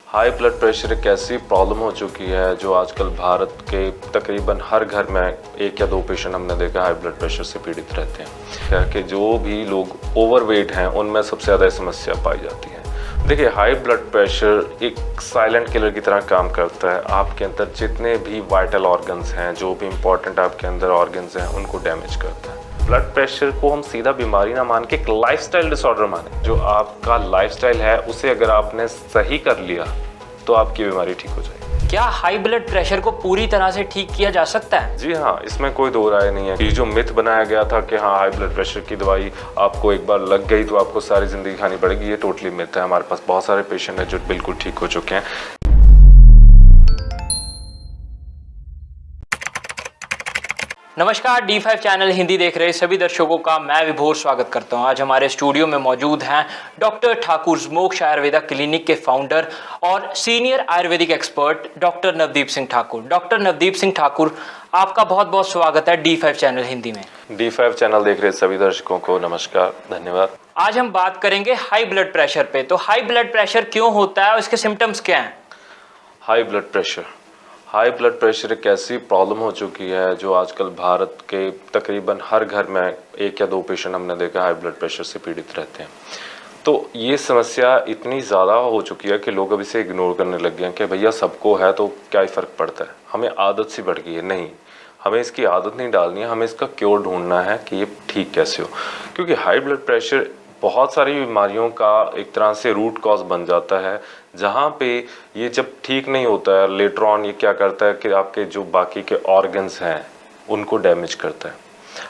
High blood pressure एक ऐसी problem हो चुकी है जो आजकल भारत के तकरीबन हर घर में एक या दो पेशेंट हमने देखा हाई ब्लड प्रेशर से पीड़ित रहते हैं। कि जो भी लोग ओवरवेट हैं उनमें सबसे ज़्यादा समस्या पाई जाती है। देखिए, हाई ब्लड प्रेशर एक साइलेंट किलर की तरह काम करता है। आपके अंदर जितने भी वाइटल ऑर्गन्स हैं, जो भी इम्पोर्टेंट आपके अंदर ऑर्गन्स हैं, उनको डैमेज करता है। ब्लड प्रेशर को हम सीधा बीमारी ना मान के एक लाइफस्टाइल डिसऑर्डर माने। जो आपका लाइफस्टाइल है उसे अगर आपने सही कर लिया तो आपकी बीमारी ठीक हो जाएगी। क्या हाई ब्लड प्रेशर को पूरी तरह से ठीक किया जा सकता है? जी हाँ, इसमें कोई दो राय नहीं है। ये जो मिथ बनाया गया था कि हाँ, हाई ब्लड प्रेशर की दवाई आपको एक बार लग गई तो आपको सारी जिंदगी खानी पड़ेगी, ये टोटली मिथ है। हमारे पास बहुत सारे पेशेंट हैं जो बिल्कुल ठीक हो चुके हैं। नमस्कार, D5 चैनल हिंदी देख रहे सभी दर्शकों का मैं विभोर स्वागत करता हूं। आज हमारे स्टूडियो में मौजूद हैं डॉक्टर ठाकुर मोक्ष आयुर्वेदा क्लिनिक के फाउंडर और senior Ayurvedic expert doctor Navdeep Singh Thakur. Doctor Navdeep Singh Thakur, आपका बहुत बहुत स्वागत है D5 चैनल हिंदी में। D5 चैनल देख रहे सभी दर्शकों को नमस्कार, धन्यवाद। आज हम बात करेंगे हाई ब्लड प्रेशर पे। तो हाई ब्लड प्रेशर क्यों होता है और इसके सिम्टम्स क्या हैं? हाई ब्लड प्रेशर एक ऐसी प्रॉब्लम हो चुकी है जो आजकल भारत के तकरीबन हर घर में एक या दो पेशेंट हमने देखा हाई ब्लड प्रेशर से पीड़ित रहते हैं। तो ये समस्या इतनी ज़्यादा हो चुकी है कि लोग अब इसे इग्नोर करने लग गए हैं कि भैया सबको है तो क्या ही फ़र्क पड़ता है, हमें आदत सी बढ़ गई है। नहीं, हमें इसकी आदत नहीं डालनी है, हमें इसका क्योर ढूंढना है कि ये ठीक कैसे हो। क्योंकि हाई ब्लड प्रेशर बहुत सारी बीमारियों का एक तरह से रूट कॉज बन जाता है, जहाँ पे ये जब ठीक नहीं होता है लेटर ऑन ये क्या करता है कि आपके जो बाकी के ऑर्गन्स हैं उनको डैमेज करता है।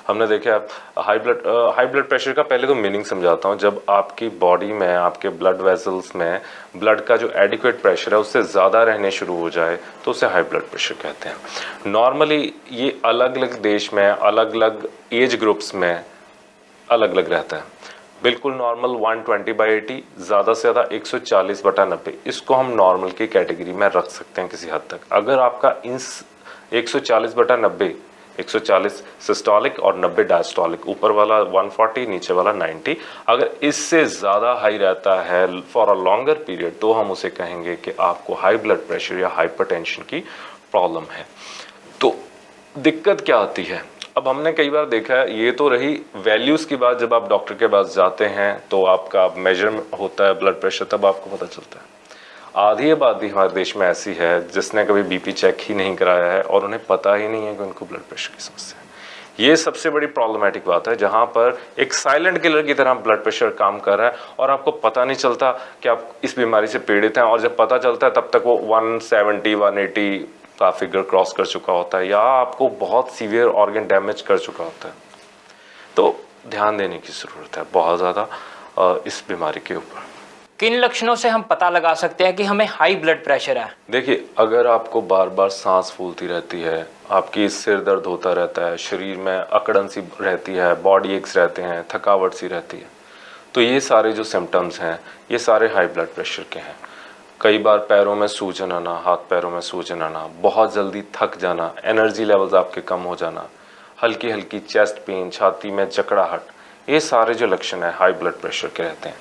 हमने देखा हाई ब्लड प्रेशर का पहले तो मीनिंग समझाता हूँ। जब आपकी बॉडी में, आपके ब्लड वेसल्स में ब्लड का जो एडिक्वेट प्रेशर है उससे ज़्यादा रहने शुरू हो जाए तो उसे हाई ब्लड प्रेशर कहते हैं। नॉर्मली ये अलग अलग देश में, अलग अलग एज ग्रुप्स में अलग अलग रहता है। बिल्कुल नॉर्मल 120/80, ज़्यादा से ज़्यादा 140/90, इसको हम नॉर्मल की कैटेगरी में रख सकते हैं किसी हद तक। अगर आपका इन 140/90, 140 सिस्टोलिक और 90 डायस्टोलिक, ऊपर वाला 140, नीचे वाला 90, अगर इससे ज़्यादा हाई रहता है फॉर अ लॉन्गर पीरियड तो हम उसे कहेंगे कि आपको हाई ब्लड प्रेशर या हाइपरटेंशन की प्रॉब्लम है। तो दिक्कत क्या आती है? अब हमने कई बार देखा है, ये तो रही वैल्यूज़ की बात। जब आप डॉक्टर के पास जाते हैं तो आपका मेजर होता है ब्लड प्रेशर, तब आपको पता चलता है। आधी आबादी हमारे देश में ऐसी है जिसने कभी बीपी चेक ही नहीं कराया है और उन्हें पता ही नहीं है कि उनको ब्लड प्रेशर की समस्या है। ये सबसे बड़ी प्रॉब्लमेटिक बात है, जहाँ पर एक साइलेंट किलर की तरह ब्लड प्रेशर काम कर रहा है और आपको पता नहीं चलता कि आप इस बीमारी से पीड़ित हैं। और जब पता चलता है तब तक वो 170, 180 का फिगर क्रॉस कर चुका होता है या आपको बहुत सीवियर ऑर्गन डैमेज कर चुका होता है। तो ध्यान देने की ज़रूरत है बहुत ज़्यादा इस बीमारी के ऊपर। किन लक्षणों से हम पता लगा सकते हैं कि हमें हाई ब्लड प्रेशर है? देखिए, अगर आपको बार बार सांस फूलती रहती है, आपकी सिर दर्द होता रहता है, शरीर में अकड़न सी रहती है, बॉडी एक्स रहते हैं, थकावट सी रहती है, तो ये सारे जो सिम्टम्स हैं ये सारे हाई ब्लड प्रेशर के हैं। कई बार पैरों में सूजन आना, हाथ पैरों में सूजन आना, बहुत जल्दी थक जाना, एनर्जी लेवल्स आपके कम हो जाना, हल्की हल्की चेस्ट पेन, छाती में जकड़ाहट, ये सारे जो लक्षण है हाई ब्लड प्रेशर के रहते हैं।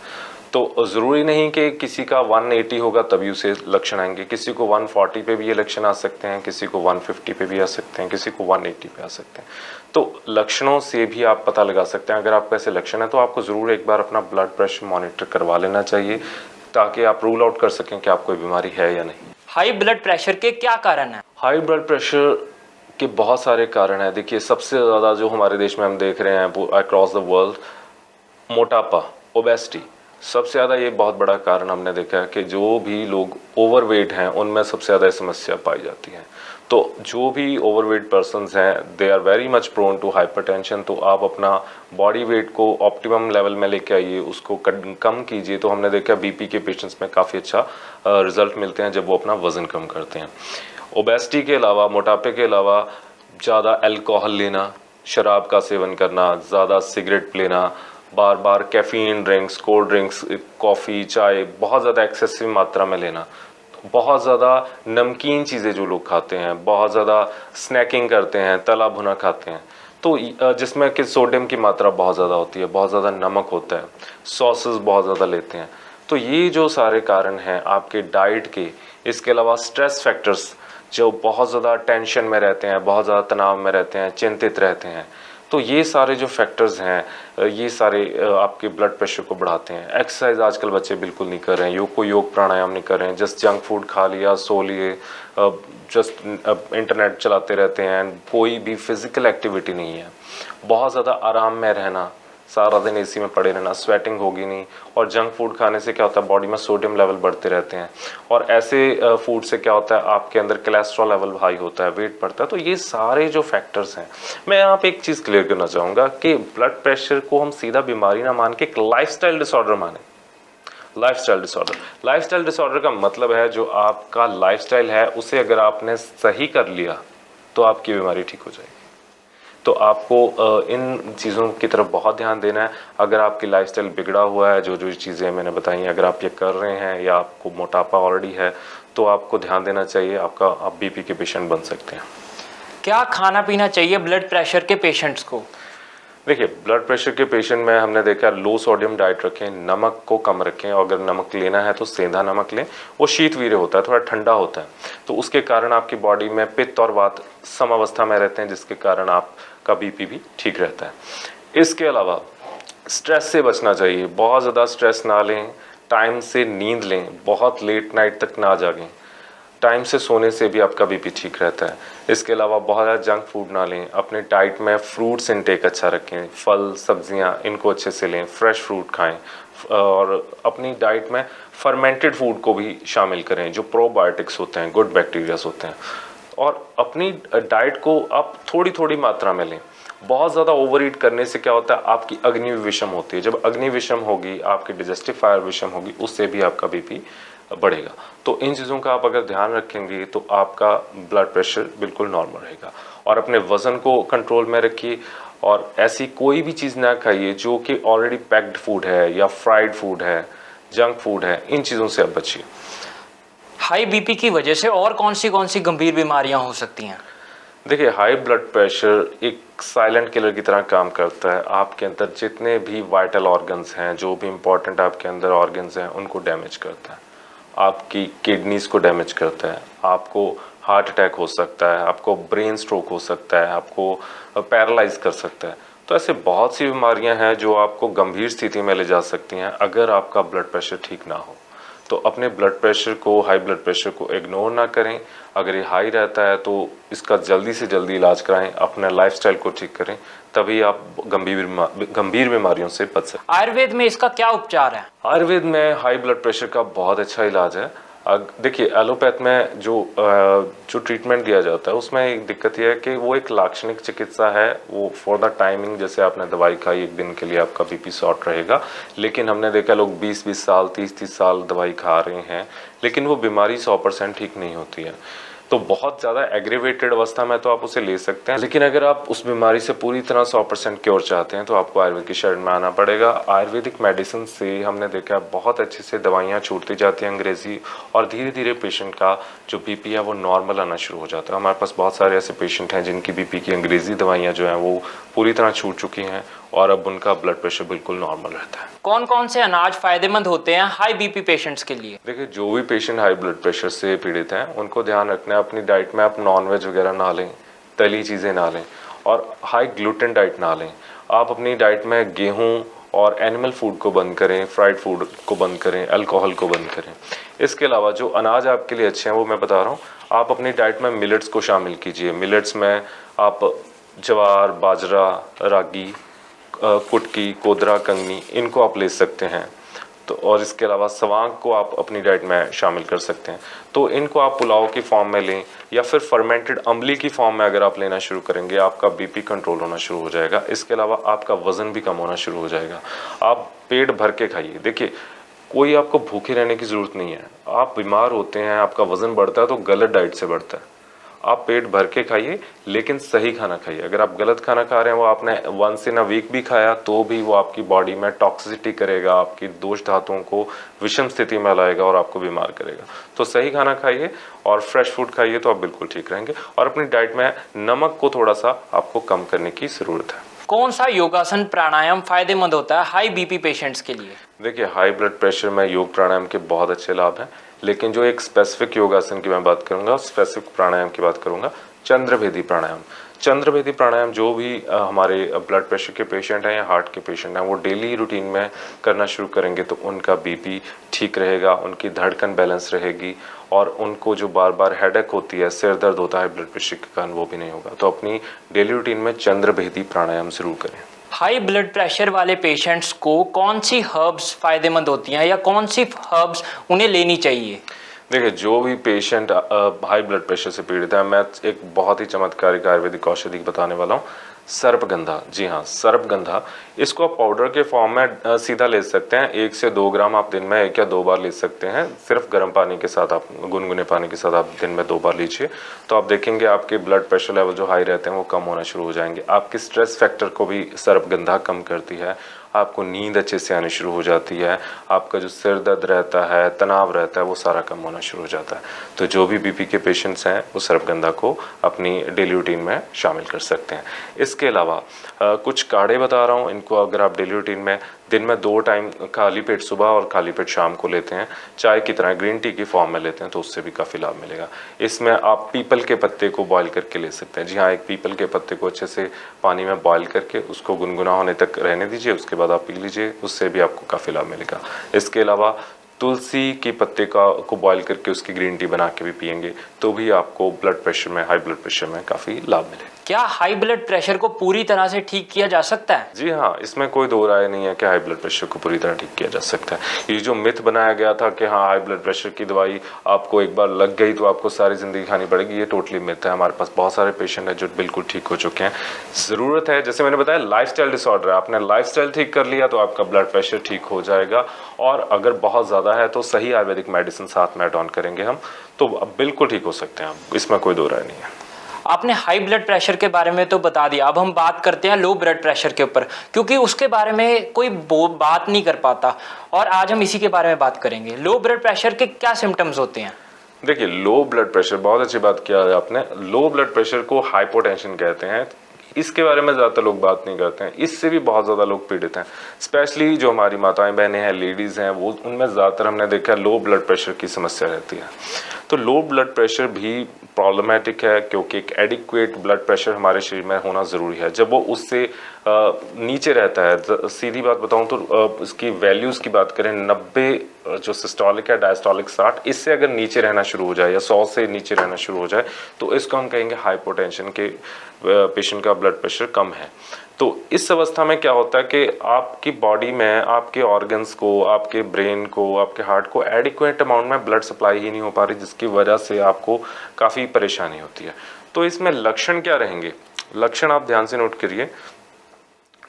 तो ज़रूरी नहीं कि किसी का 180 होगा तभी उसे लक्षण आएंगे। किसी को 140 पे भी ये लक्षण आ सकते हैं, किसी को 150 पे भी आ सकते हैं, किसी को 180 पे आ सकते हैं। तो लक्षणों से भी आप पता लगा सकते हैं। अगर आपको ऐसे लक्षण है तो आपको ज़रूर एक बार अपना ब्लड प्रेशर मॉनिटर करवा लेना चाहिए ताकि आप रूल आउट कर सकें कि आपको बीमारी है या नहीं। हाई ब्लड प्रेशर के क्या कारण हैं? हाई ब्लड प्रेशर के बहुत सारे कारण हैं। देखिए, सबसे ज़्यादा जो हमारे देश में हम देख रहे हैं अक्रॉस द वर्ल्ड, मोटापा, ओबेसिटी, सबसे ज़्यादा ये बहुत बड़ा कारण हमने देखा है कि जो भी लोग ओवरवेट हैं उनमें सबसे ज़्यादा समस्या पाई जाती है। तो जो भी ओवरवेट पर्सन्स हैं they are very much prone to hypertension. तो आप अपना बॉडी वेट को ऑप्टिमम लेवल में लेके आइए, उसको कम कीजिए। तो हमने देखा बीपी के पेशेंट्स में काफ़ी अच्छा रिजल्ट मिलते हैं जब वो अपना वज़न कम करते हैं। ओबेसिटी के अलावा, मोटापे के अलावा ज़्यादा अल्कोहल लेना, शराब का सेवन करना, ज़्यादा सिगरेट लेना, बार बार caffeine drinks, cold drinks, coffee, चाय बहुत ज़्यादा एक्सेसिव मात्रा में लेना, बहुत ज़्यादा नमकीन चीज़ें जो लोग खाते हैं, बहुत ज़्यादा स्नैकिंग करते हैं, तला भुना खाते हैं, तो जिसमें कि सोडियम की मात्रा बहुत ज़्यादा होती है, बहुत ज़्यादा नमक होता है, सॉसेस बहुत ज़्यादा लेते हैं, तो ये जो सारे कारण हैं आपके डाइट के, इसके अलावा स्ट्रेस फैक्टर्स, जो बहुत ज़्यादा टेंशन में रहते हैं, बहुत ज़्यादा तनाव में रहते हैं, चिंतित रहते हैं, तो ये सारे जो फैक्टर्स हैं ये सारे आपके ब्लड प्रेशर को बढ़ाते हैं। एक्सरसाइज आजकल बच्चे बिल्कुल नहीं कर रहे हैं, योग प्राणायाम नहीं कर रहे हैं, जस्ट जंक फूड खा लिया, सो लिए, जस्ट इंटरनेट चलाते रहते हैं, कोई भी फिजिकल एक्टिविटी नहीं है। बहुत ज़्यादा आराम में रहना, सारा दिन एसी में पड़े रहना, स्वेटिंग होगी नहीं, और जंक फूड खाने से क्या होता है बॉडी में सोडियम लेवल बढ़ते रहते हैं, और ऐसे फूड से क्या होता है आपके अंदर कोलेस्ट्रॉल लेवल हाई होता है, वेट बढ़ता है। तो ये सारे जो फैक्टर्स हैं, मैं यहाँ पे एक चीज़ क्लियर करना चाहूँगा कि ब्लड प्रेशर को हम सीधा बीमारी ना मान के एक लाइफस्टाइल डिसऑर्डर माने। लाइफस्टाइल डिसऑर्डर का मतलब है जो आपका लाइफस्टाइल है उसे अगर आपने सही कर लिया तो आपकी बीमारी ठीक हो जाएगी। तो आपको इन चीज़ों की तरफ बहुत ध्यान देना है। अगर आपकी लाइफस्टाइल बिगड़ा हुआ है, जो जो चीज़ें मैंने बताई हैं, अगर आप ये कर रहे हैं या आपको मोटापा ऑलरेडी है, तो आपको ध्यान देना चाहिए, आप बीपी के पेशेंट बन सकते हैं। क्या खाना पीना चाहिए ब्लड प्रेशर के पेशेंट्स को? देखिए, ब्लड प्रेशर के पेशेंट में हमने देखा लो सोडियम डाइट रखें, नमक को कम रखें, और अगर नमक लेना है तो सेंधा नमक लें। वो शीतवीर्य होता है, थोड़ा ठंडा होता है, तो उसके कारण आपकी बॉडी में पित्त और वात समावस्था में रहते हैं, जिसके कारण आपका बीपी भी ठीक रहता है। इसके अलावा स्ट्रेस से बचना चाहिए, बहुत ज़्यादा स्ट्रेस ना लें, टाइम से नींद लें, बहुत लेट नाइट तक ना जागें, टाइम से सोने से भी आपका बीपी ठीक रहता है। इसके अलावा बहुत ज़्यादा जंक फूड ना लें, अपने डाइट में फ्रूट्स इनटेक अच्छा रखें, फल सब्जियां इनको अच्छे से लें, फ्रेश फ्रूट खाएं, और अपनी डाइट में फर्मेंटेड फूड को भी शामिल करें, जो प्रोबायोटिक्स होते हैं, गुड बैक्टीरियाज होते हैं। और अपनी डाइट को आप थोड़ी थोड़ी मात्रा में लें। बहुत ज़्यादा ओवर ईट करने से क्या होता है आपकी अग्नि विषम होती है, जब अग्नि विषम होगी आपकी डिजेस्टिव फायर विषम होगी, उससे भी आपका बीपी बढ़ेगा। तो इन चीज़ों का आप अगर ध्यान रखेंगे तो आपका ब्लड प्रेशर बिल्कुल नॉर्मल रहेगा। और अपने वज़न को कंट्रोल में रखिए, और ऐसी कोई भी चीज़ ना खाइए जो कि ऑलरेडी पैक्ड फूड है या फ्राइड फूड है, जंक फूड है, इन चीज़ों से आप बचिए। हाई बीपी की वजह से और कौन सी गंभीर बीमारियां हो सकती हैं? देखिए, हाई ब्लड प्रेशर एक साइलेंट किलर की तरह काम करता है। आपके अंदर जितने भी वाइटल ऑर्गन्स हैं, जो भी इम्पोर्टेंट आपके अंदर ऑर्गन्स हैं, उनको डैमेज करता है, आपकी किडनीज़ को डैमेज करता है, आपको हार्ट अटैक हो सकता है, आपको ब्रेन स्ट्रोक हो सकता है, आपको पैरालाइज कर सकता है। तो ऐसे बहुत सी बीमारियां हैं जो आपको गंभीर स्थिति में ले जा सकती हैं अगर आपका ब्लड प्रेशर ठीक ना हो। तो अपने ब्लड प्रेशर को, हाई ब्लड प्रेशर को इग्नोर ना करें। अगर ये हाई रहता है तो इसका जल्दी से जल्दी इलाज कराएं, अपना लाइफस्टाइल को ठीक करें, तभी आप गंभीर बीमारियों से बच सकते हैं। आयुर्वेद में इसका क्या उपचार है? आयुर्वेद में हाई ब्लड प्रेशर का बहुत अच्छा इलाज है। देखिए, एलोपैथ में जो ट्रीटमेंट दिया जाता है उसमें एक दिक्कत यह है कि वो एक लाक्षणिक चिकित्सा है, वो फॉर द टाइमिंग, जैसे आपने दवाई खाई एक दिन के लिए आपका बीपी शॉर्ट रहेगा, लेकिन हमने देखा लोग 20-20 साल 30-30 साल दवाई खा रहे हैं, लेकिन वो बीमारी 100% ठीक नहीं होती है। तो बहुत ज़्यादा एग्रीवेटेड अवस्था में तो आप उसे ले सकते हैं, लेकिन अगर आप उस बीमारी से पूरी तरह 100% क्योर चाहते हैं तो आपको आयुर्वेद की शरण में आना पड़ेगा। आयुर्वेदिक मेडिसिन से हमने देखा बहुत अच्छे से दवाइयाँ छूटती जाती हैं अंग्रेज़ी, और धीरे धीरे पेशेंट का जो बीपी है वो नॉर्मल आना शुरू हो जाता है। हमारे पास बहुत सारे ऐसे पेशेंट हैं जिनकी बीपी की अंग्रेज़ी दवाइयाँ जो हैं वो पूरी तरह छूट चुकी हैं, और अब उनका ब्लड प्रेशर बिल्कुल नॉर्मल रहता है। कौन कौन से अनाज फायदेमंद होते हैं हाई बीपी पेशेंट्स के लिए? देखिए, जो भी पेशेंट हाई ब्लड प्रेशर से पीड़ित हैं उनको ध्यान रखना है अपनी डाइट में आप नॉनवेज वगैरह ना लें, तली चीज़ें ना लें, और हाई ग्लूटेन डाइट ना लें। आप अपनी डाइट में गेहूं और एनिमल फूड को बंद करें, फ्राइड फूड को बंद करें, अल्कोहल को बंद करें। इसके अलावा जो अनाज आपके लिए अच्छे हैं वो मैं बता रहा हूँ, आप अपनी डाइट में मिलेट्स को शामिल कीजिए। मिलेट्स में आप ज्वार, बाजरा, रागी, कुटकी, कोदरा, कंगनी, इनको आप ले सकते हैं। तो और इसके अलावा सवांग को आप अपनी डाइट में शामिल कर सकते हैं। तो इनको आप पुलाव की फॉर्म में लें, या फिर फर्मेंटेड अम्बली की फॉर्म में अगर आप लेना शुरू करेंगे, आपका बीपी कंट्रोल होना शुरू हो जाएगा। इसके अलावा आपका वज़न भी कम होना शुरू हो जाएगा। आप पेट भर के खाइए। देखिए, कोई आपको भूखे रहने की ज़रूरत नहीं है। आप बीमार होते हैं, आपका वज़न बढ़ता है तो गलत डाइट से बढ़ता है। आप पेट भर के खाइए, लेकिन सही खाना खाइए। अगर आप गलत खाना खा रहे हैं, वो आपने वंस इन अ वीक भी खाया, तो भी वो आपकी बॉडी में टॉक्सिसिटी करेगा, आपकी दोष धातुओं को विषम स्थिति में लाएगा और आपको बीमार करेगा। तो सही खाना खाइए और फ्रेश फूड खाइए तो आप बिल्कुल ठीक रहेंगे। और अपनी डाइट में नमक को थोड़ा सा आपको कम करने की ज़रूरत है। कौन सा योगासन प्राणायाम फायदेमंद होता है हाई बीपी पेशेंट्स के लिए? देखिए, हाई ब्लड प्रेशर में योग प्राणायाम के बहुत अच्छे लाभ हैं, लेकिन जो एक स्पेसिफिक योगासन की मैं बात करूंगा, स्पेसिफिक प्राणायाम की बात करूंगा, चंद्रभेदी प्राणायाम। चंद्रभेदी प्राणायाम जो भी हमारे ब्लड प्रेशर के पेशेंट हैं या हार्ट के पेशेंट हैं, वो डेली रूटीन में करना शुरू करेंगे तो उनका बीपी ठीक रहेगा, उनकी धड़कन बैलेंस रहेगी, और उनको जो बार बार हेडेक होती है, सिर दर्द होता है ब्लड प्रेशर के कारण, वो भी नहीं होगा। तो अपनी डेली रूटीन में चंद्रभेदी प्राणायाम जरूर करें। हाई ब्लड प्रेशर वाले पेशेंट्स को कौन सी हर्ब्स फायदेमंद होती हैं या कौन सी हर्ब्स उन्हें लेनी चाहिए? देखिए, जो भी पेशेंट हाई ब्लड प्रेशर से पीड़ित है, मैं एक बहुत ही चमत्कारिक आयुर्वेदिक औषधि बताने वाला हूँ, सर्पगंधा। जी हाँ, सर्पगंधा। इसको आप पाउडर के फॉर्म में सीधा ले सकते हैं। 1 से 2 ग्राम आप दिन में 1 या 2 बार ले सकते हैं। सिर्फ गर्म पानी के साथ, आप गुनगुने पानी के साथ आप दिन में 2 बार लीजिए, तो आप देखेंगे आपके ब्लड प्रेशर लेवल जो हाई रहते हैं वो कम होना शुरू हो जाएंगे। आपके स्ट्रेस फैक्टर को भी सर्पगंधा कम करती है, आपको नींद अच्छे से आनी शुरू हो जाती है, आपका जो सिर दर्द रहता है, तनाव रहता है, वो सारा कम होना शुरू हो जाता है। तो जो भी बीपी के पेशेंट्स हैं वो सर्पगंधा को अपनी डेली रूटीन में शामिल कर सकते हैं। इसके अलावा कुछ काढ़े बता रहा हूँ, इनको अगर आप डेली रूटीन में दिन में 2 टाइम खाली पेट सुबह और खाली पेट शाम को लेते हैं, चाय की तरह ग्रीन टी की फॉर्म में लेते हैं, तो उससे भी काफ़ी लाभ मिलेगा। इसमें आप पीपल के पत्ते को बॉईल करके ले सकते हैं। जी हाँ, एक पीपल के पत्ते को अच्छे से पानी में बॉईल करके उसको गुनगुना होने तक रहने दीजिए, उसके बाद आप पी लीजिए, उससे भी आपको काफ़ी लाभ मिलेगा। इसके अलावा तुलसी के पत्ते को बॉईल करके उसकी ग्रीन टी बना के भी पियेंगे तो भी आपको ब्लड प्रेशर में, हाई ब्लड प्रेशर में काफ़ी लाभ मिलेगा। क्या हाई ब्लड प्रेशर को पूरी तरह से ठीक किया जा सकता है? जी हाँ, इसमें कोई दो राय नहीं है कि हाई ब्लड प्रेशर को पूरी तरह ठीक किया जा सकता है। ये जो मिथ बनाया गया था कि हाँ, हाई ब्लड प्रेशर की दवाई आपको एक बार लग गई तो आपको सारी ज़िंदगी खानी पड़ेगी, ये टोटली मिथ है। हमारे पास बहुत सारे पेशेंट हैं जो बिल्कुल ठीक हो चुके हैं। ज़रूरत है, जैसे मैंने बताया, लाइफस्टाइल डिसऑर्डर है, आपने लाइफस्टाइल ठीक कर लिया तो आपका ब्लड प्रेशर ठीक हो जाएगा। और अगर बहुत ज़्यादा है तो सही आयुर्वेदिक मेडिसिन साथ में ऐड ऑन करेंगे हम, तो अब बिल्कुल ठीक हो सकते हैं, इसमें कोई दो राय नहीं है। आपने हाई ब्लड प्रेशर के बारे में तो बता दिया, अब हम बात करते हैं लो ब्लड प्रेशर के ऊपर, क्योंकि उसके बारे में कोई बात नहीं कर पाता, और आज हम इसी के बारे में बात करेंगे। लो ब्लड प्रेशर के क्या सिम्टम्स होते हैं? देखिए, लो ब्लड प्रेशर, बहुत अच्छी बात किया है आपने। लो ब्लड प्रेशर को हाइपोटेंशन कहते हैं। इसके बारे में ज़्यादातर लोग बात नहीं करते हैं, इससे भी बहुत ज़्यादा लोग पीड़ित हैं। स्पेशली जो हमारी माताएं बहनें हैं, लेडीज़ हैं, वो उनमें ज़्यादातर हमने देखा है लो ब्लड प्रेशर की समस्या रहती है। तो लो ब्लड प्रेशर भी प्रॉब्लमेटिक है, क्योंकि एक एडिक्वेट ब्लड प्रेशर हमारे शरीर में होना ज़रूरी है। जब वो उससे नीचे रहता है, सीधी बात बताऊं तो इसकी वैल्यूज़ की बात करें, 90 जो सिस्टोलिक है, डायस्टोलिक 60, इससे अगर नीचे रहना शुरू हो जाए या 100 से नीचे रहना शुरू हो जाए तो इसको हम कहेंगे हाइपोटेंशन के पेशेंट का ब्लड प्रेशर कम है। तो इस अवस्था में क्या होता है कि आपकी बॉडी में, आपके ऑर्गन्स को, आपके ब्रेन को, आपके हार्ट को एडिक्वेट अमाउंट में ब्लड सप्लाई ही नहीं हो पा रही, जिसकी वजह से आपको काफ़ी परेशानी होती है। तो इसमें लक्षण क्या रहेंगे? लक्षण आप ध्यान से नोट करिए।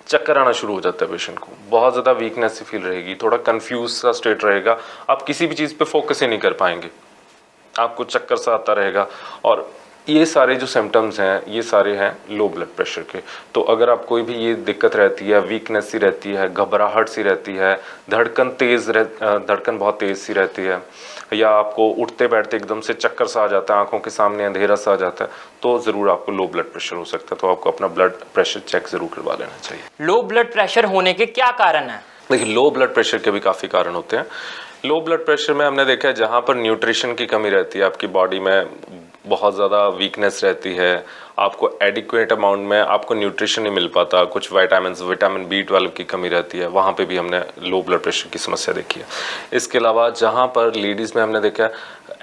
चक्कर आना शुरू हो जाता है पेशेंट को, बहुत ज़्यादा वीकनेस सी फील रहेगी, थोड़ा कंफ्यूज सा स्टेट रहेगा, आप किसी भी चीज़ पे फोकस ही नहीं कर पाएंगे, आपको चक्कर सा आता रहेगा। और ये सारे जो सिम्टम्स हैं, ये सारे हैं लो ब्लड प्रेशर के। तो अगर आप कोई भी ये दिक्कत रहती है, वीकनेस सी रहती है, घबराहट सी रहती है, धड़कन बहुत तेज़ सी रहती है, या आपको उठते बैठते एकदम से चक्कर सा आ जाता है, आंखों के सामने अंधेरा सा आ जाता है, तो ज़रूर आपको लो ब्लड प्रेशर हो सकता है। तो आपको अपना ब्लड प्रेशर चेक ज़रूर करवा लेना चाहिए। लो ब्लड प्रेशर होने के क्या कारण हैं? देखिए, लो ब्लड प्रेशर के भी काफ़ी कारण होते हैं। लो ब्लड प्रेशर में हमने देखा है जहाँ पर न्यूट्रिशन की कमी रहती है, आपकी बॉडी में बहुत ज़्यादा वीकनेस रहती है, आपको एडिक्वेट अमाउंट में आपको न्यूट्रिशन नहीं मिल पाता, कुछ विटामिन B12 की कमी रहती है, वहाँ पे भी हमने लो ब्लड प्रेशर की समस्या देखी है। इसके अलावा जहाँ पर लेडीज़ में हमने देखा है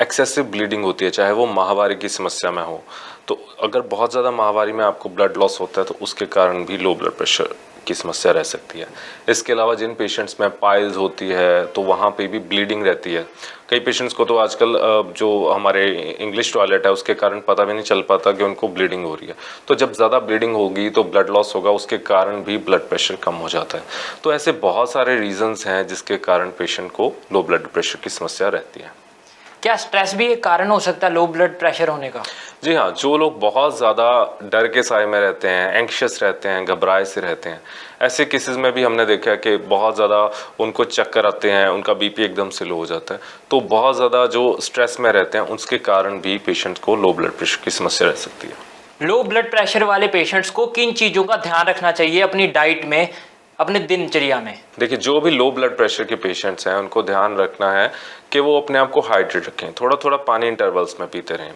एक्सेसिव ब्लीडिंग होती है, चाहे वो माहवारी की समस्या में हो, तो अगर बहुत ज़्यादा माहवारी में आपको ब्लड लॉस होता है तो उसके कारण भी लो ब्लड प्रेशर की समस्या रह सकती है। इसके अलावा जिन पेशेंट्स में पाइल्स होती है तो वहाँ पे भी ब्लीडिंग रहती है। कई पेशेंट्स को तो आजकल जो हमारे इंग्लिश टॉयलेट है उसके कारण पता भी नहीं चल पाता कि उनको ब्लीडिंग हो रही है। तो जब ज़्यादा ब्लीडिंग होगी तो ब्लड लॉस होगा, उसके कारण भी ब्लड प्रेशर कम हो जाता है। तो ऐसे बहुत सारे रीजंस हैं जिसके कारण पेशेंट को लो ब्लड प्रेशर की समस्या रहती है। क्या स्ट्रेस भी एक कारण हो सकता है लो ब्लड प्रेशर होने का? जी हाँ, जो लोग बहुत ज़्यादा डर के साए में रहते हैं, एंक्शस रहते हैं, घबराए से रहते हैं, ऐसे केसेस में भी हमने देखा है कि बहुत ज़्यादा उनको चक्कर आते हैं, उनका बीपी एकदम से लो हो जाता है। तो बहुत ज़्यादा जो स्ट्रेस में रहते हैं उसके कारण भी पेशेंट को लो ब्लड प्रेशर की समस्या रह सकती है। लो ब्लड प्रेशर वाले पेशेंट्स को किन चीज़ों का ध्यान रखना चाहिए अपनी डाइट में अपने दिनचर्या में? देखिए, जो भी लो ब्लड प्रेशर के पेशेंट्स हैं उनको ध्यान रखना है कि वो अपने आप को हाइड्रेट रखें, थोड़ा थोड़ा पानी इंटरवल्स में पीते रहें।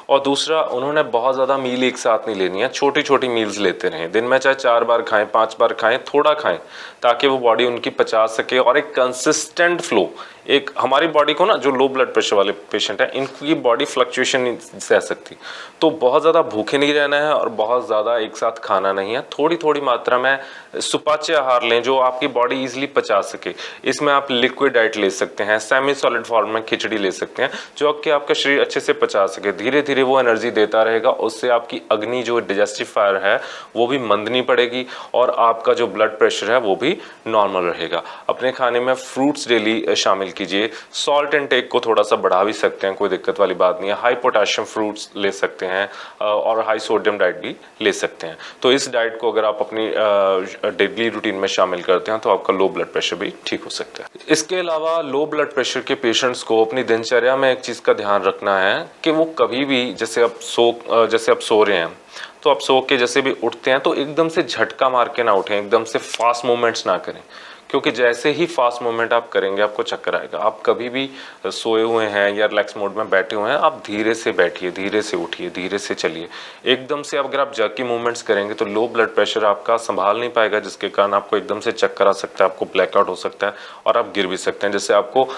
और दूसरा, उन्होंने बहुत ज़्यादा मील एक साथ नहीं लेनी है, छोटी छोटी मील्स लेते रहें। दिन में चाहे 4 बार खाएं, 5 बार खाएं, थोड़ा खाएं, ताकि वो बॉडी उनकी पचा सके। और एक कंसिस्टेंट फ्लो, एक हमारी बॉडी को ना, जो लो ब्लड प्रेशर वाले पेशेंट हैं इनकी बॉडी फ्लक्चुएशन नहीं सह सकती, तो बहुत ज़्यादा भूखे नहीं रहना है और बहुत ज़्यादा एक साथ खाना नहीं है। थोड़ी थोड़ी मात्रा में सुपाच्य आहार लें जो आपकी बॉडी इजीली पचा सके। इसमें आप लिक्विड डाइट ले सकते हैं, सेमी सॉलिड फॉर्म में खिचड़ी ले सकते हैं, जो कि आपका शरीर अच्छे से पचा सके। धीरे धीरे वो एनर्जी देता रहेगा, उससे आपकी अग्नि जो डाइजेस्टिव फायर है वो भी मंद नहीं पड़ेगी और आपका जो ब्लड प्रेशर है वो भी नॉर्मल रहेगा। अपने खाने में फ्रूट्स डेली शामिल कीजिए। सॉल्ट इनटेक को थोड़ा सा बढ़ा भी सकते हैं, कोई दिक्कत वाली बात नहीं है। हाई पोटेशियम फ्रूट्स ले सकते हैं और हाई सोडियम डाइट भी ले सकते हैं। तो इस डाइट को अगर आप अपनी डेली रूटीन में शामिल करते हैं तो आपका लो ब्लड प्रेशर भी ठीक हो सकता है। इसके अलावा लो ब्लड प्रेशर के पेशेंट्स को अपनी दिनचर्या में एक चीज़ का ध्यान रखना है कि वो कभी भी, जैसे आप सो रहे हैं तो आप सो के जैसे भी उठते हैं तो एकदम से झटका मार के ना उठें, एकदम से फास्ट मूवमेंट्स ना करें, क्योंकि जैसे ही फास्ट मूवमेंट आप करेंगे आपको चक्कर आएगा। आप कभी भी सोए हुए हैं या रिलैक्स मोड में बैठे हुए हैं, आप धीरे से बैठिए, धीरे से उठिए, धीरे से चलिए। एकदम से अगर आप जर्की मूवमेंट्स करेंगे तो लो ब्लड प्रेशर आपका संभाल नहीं पाएगा, जिसके कारण आपको एकदम से चक्कर आ सकता है, आपको ब्लैकआउट हो सकता है और आप गिर भी सकते हैं, जिससे आपको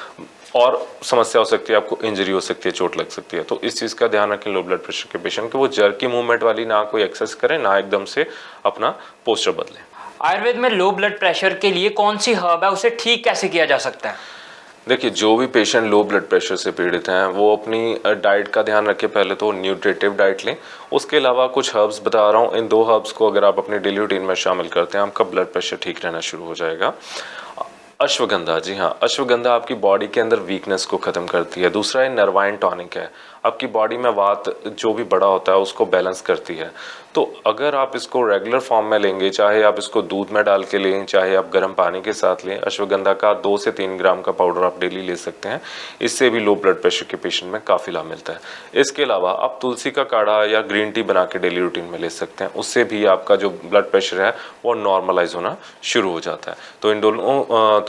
और समस्या हो सकती है, आपको इंजरी हो सकती है, चोट लग सकती है। तो इस चीज़ का ध्यान रखें लो ब्लड प्रेशर के पेशेंट कि वो जर्की मूवमेंट वाली ना कोई एक्सरसाइज करें, ना एकदम से अपना पोस्चर बदलें। आयुर्वेद में लो ब्लड प्रेशर के लिए कौन सी हर्ब है, उसे ठीक कैसे किया जा सकता है? देखिए, जो भी पेशेंट लो ब्लड प्रेशर से पीड़ित हैं वो अपनी डाइट का ध्यान रखें। पहले तो न्यूट्रिटिव डाइट लें, उसके अलावा कुछ हर्ब्स बता रहा हूँ, इन 2 हर्ब्स को अगर आप अपनी डेली रूटीन में शामिल करते हैं आपका ब्लड प्रेशर ठीक रहना शुरू हो जाएगा। अश्वगंधा, जी हाँ, अश्वगंधा आपकी बॉडी के अंदर वीकनेस को ख़त्म करती है। दूसरा है नर्वाइन टॉनिक है, आपकी बॉडी में वात जो भी बड़ा होता है उसको बैलेंस करती है। तो अगर आप इसको रेगुलर फॉर्म में लेंगे, चाहे आप इसको दूध में डाल के लें, चाहे आप गर्म पानी के साथ लें, अश्वगंधा का 2 से 3 ग्राम का पाउडर आप डेली ले सकते हैं। इससे भी लो ब्लड प्रेशर के पेशेंट में काफ़ी लाभ मिलता है। इसके अलावा आप तुलसी का काढ़ा या ग्रीन टी बना के डेली रूटीन में ले सकते हैं, उससे भी आपका जो ब्लड प्रेशर है वो नॉर्मलाइज होना शुरू हो जाता है। तो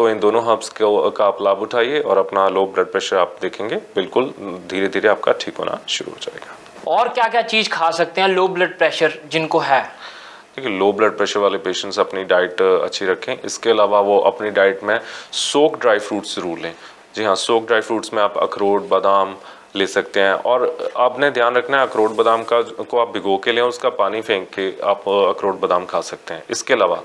इन दोनों हर्ब्स का आप लाभ उठाइए और अपना लो ब्लड प्रेशर आप देखेंगे बिल्कुल धीरे धीरे आपका ठीक होना शुरू हो जाएगा। और क्या क्या चीज़ खा सकते हैं लो ब्लड प्रेशर जिनको है? देखिए, लो ब्लड प्रेशर वाले पेशेंट्स अपनी डाइट अच्छी रखें। इसके अलावा वो अपनी डाइट में सोक ड्राई फ्रूट्स ज़रूर लें। जी हाँ, सोक ड्राई फ्रूट्स में आप अखरोट, बादाम ले सकते हैं और आपने ध्यान रखना है अखरोट बादाम को आप भिगो के लें, उसका पानी फेंक के आप अखरोट बादाम खा सकते हैं। इसके अलावा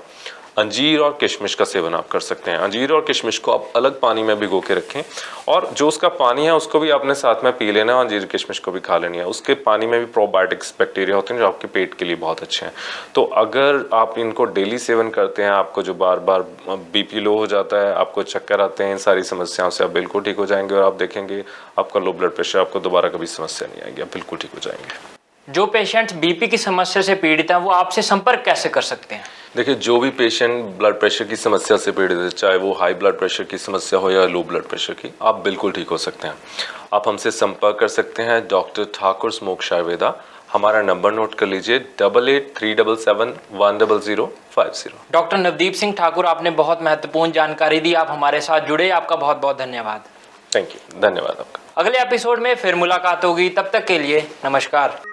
अंजीर और किशमिश का सेवन आप कर सकते हैं। अंजीर और किशमिश को आप अलग पानी में भिगो के रखें और जो उसका पानी है उसको भी आपने साथ में पी लेना है, अंजीर किशमिश को भी खा लेनी है। उसके पानी में भी प्रोबायोटिक्स बैक्टीरिया होते हैं जो आपके पेट के लिए बहुत अच्छे हैं। तो अगर आप इनको डेली सेवन करते हैं, आपको जो बार बार बीपी लो हो जाता है, आपको चक्कर आते हैं, इन सारी समस्याओं से आप बिल्कुल ठीक हो जाएंगे और आप देखेंगे आपका लो ब्लड प्रेशर, आपको दोबारा कभी समस्या नहीं आएगी, आप बिल्कुल ठीक हो जाएंगे। जो पेशेंट्स बीपी की समस्या से पीड़ित हैं वो आपसे संपर्क कैसे कर सकते हैं? देखिए, जो भी पेशेंट ब्लड प्रेशर की समस्या से पीड़ित है, चाहे वो हाई ब्लड प्रेशर की समस्या हो या लो ब्लड प्रेशर की, आप बिल्कुल ठीक हो सकते हैं। आप हमसे संपर्क कर सकते हैं डॉक्टर ठाकुर मोक्ष आयुर्वेदा। हमारा नंबर नोट कर लीजिए 8837710050। डॉक्टर नवदीप सिंह ठाकुर, आपने बहुत महत्वपूर्ण जानकारी दी, आप हमारे साथ जुड़े, आपका बहुत बहुत धन्यवाद। थैंक यू, धन्यवाद आपका। अगले एपिसोड में फिर मुलाकात होगी, तब तक के लिए नमस्कार।